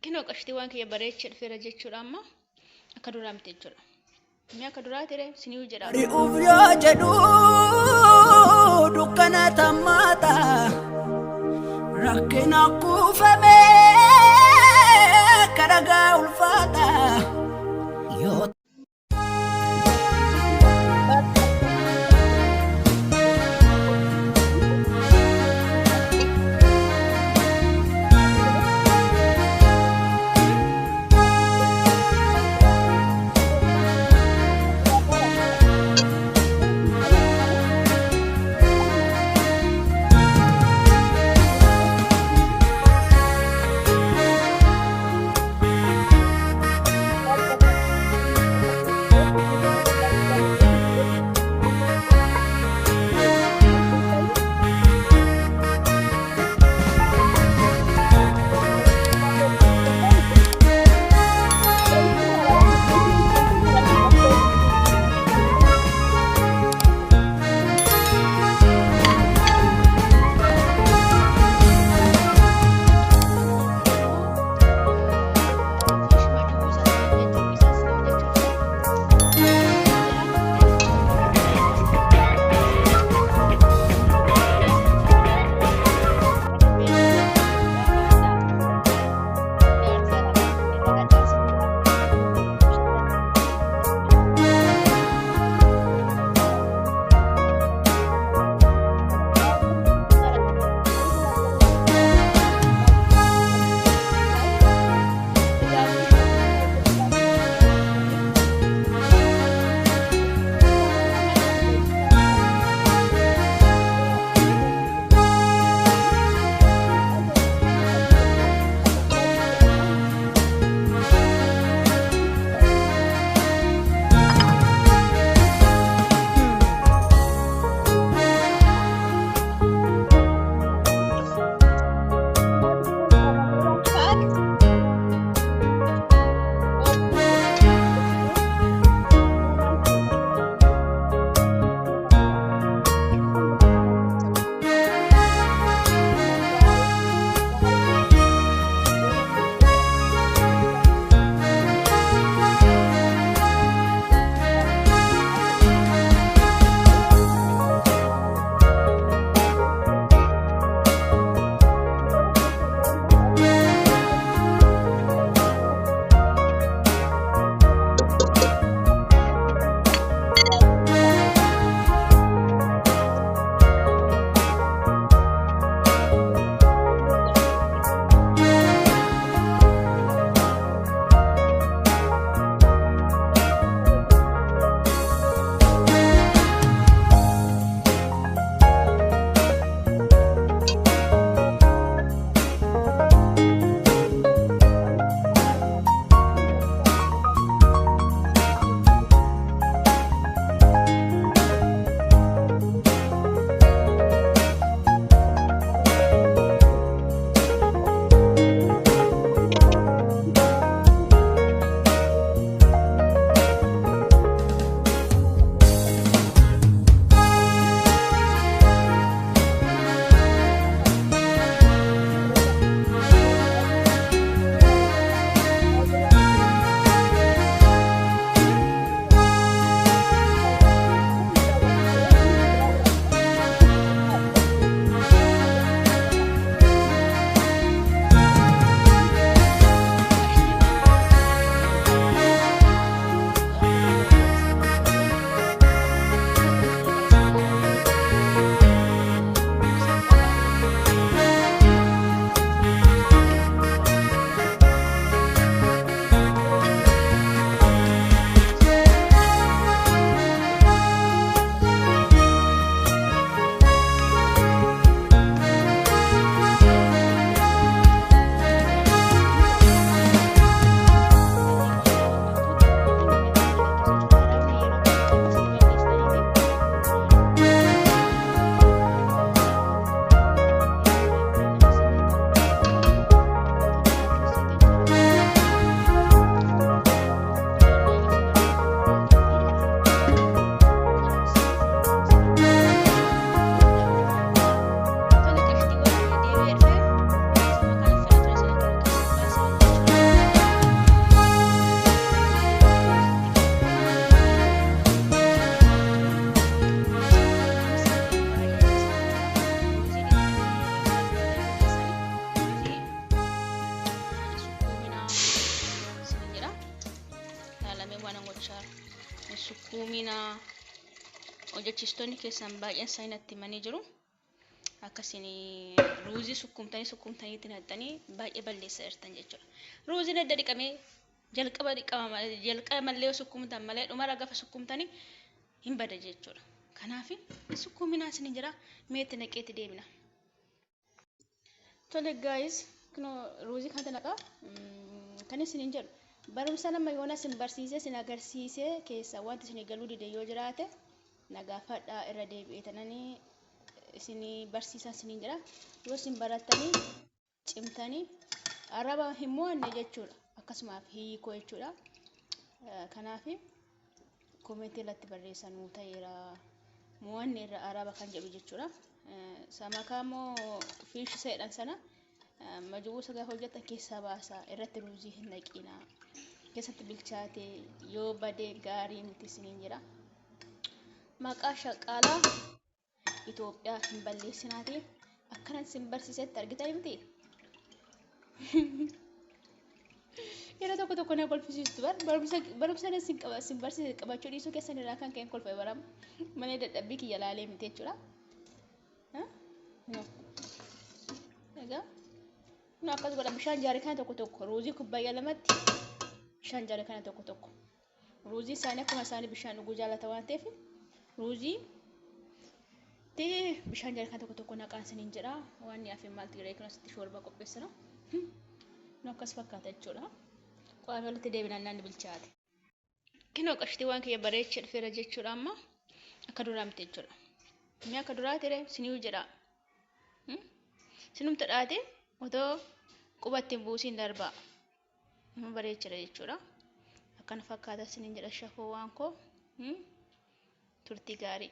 Kinoo qashtiiwwan kiyya bareechee dhufeera jechuudha amma akka duraa miti jechuudha. Inni akka duraa ture sinii jedhama. Ri'uuf yoo jedhu dukkana tammaata rakkina kuufamee karagaa ulfaata yoo. Kuumina hojjechiistonni keessan baay'een isaanii natti himanii jiru. Akkasiin ruuzii sukkumtanii itti naqxanii baay'ee balleessaa jirtan jechuudha. Ruuziin edda dhiqamee jalqaba mallee sukkumtan malee dhumara gafa sukkumtanii hin bada jechuudha. Kanaaf sukkuminaa isin jira meetti naqeetti deebina. Tole guys, ruuzii kan naqa kan isin jedhu barumsa nama yoona isin barsiisee isin agarsiisee keessa wanti isin galuu dide yoo jiraate nagaafadhaa irra deebi'eetananii isin barsiisan isin jira. Yoo isin baratanii cimtanii araba hin mo'anne jechuudha. Akkasumas hiikoo jechuudha. Kanaaf komentii irratti barreessanuu ta'eera mo'anne irra araba kan jedhu jechuudha. Samakamoo fiish seedhan sana majbuu sagaa hojjetan keessaa baasaa irratti ruuzii hin naqina. Keessatti bilchaate yoo badee gaarii miti isin jira. Maqaa shaqaalaa Itoophiyaa hin balleessinaati. Akkanan isin barsiisetti argitan miti. Yeroo tokko na kolfisiistu barumsa isin barsiise qabachuu dhiisuu keessan irraa kan ka'een kolfa barama. Malee dadhabbii kiyya laalee miti jechuudha. Egaa akkas godha bishaan jaarii kana tokko ruuzii kubbayyaa lamatti bishaan jaarii kana tokko ruuzii isaanii akkuma isaanii bishaan dhuguu jaallata waan ta'eef ruuzii bishaan jaarii kana tokko naqaan isiniin jedha. Waan yaafii maalti jedhee kun asitti shoorba qopheessina. Akkas fakkaata jechuudha. Qo'amee walitti deebinaan naanni bilchaate. Kinoo qashtii waan kiyya bareechee dhufeera jechuudha amma akka duraa miti jechuudha. Inni akka duraa ture sinii jedha. Sinumta dhaate otoo qubatti hin buusiin darbaa. Amma bareechera jechuudha. Akkana fakkaata isiniin jedha shafoo waan koo turtii gaarii.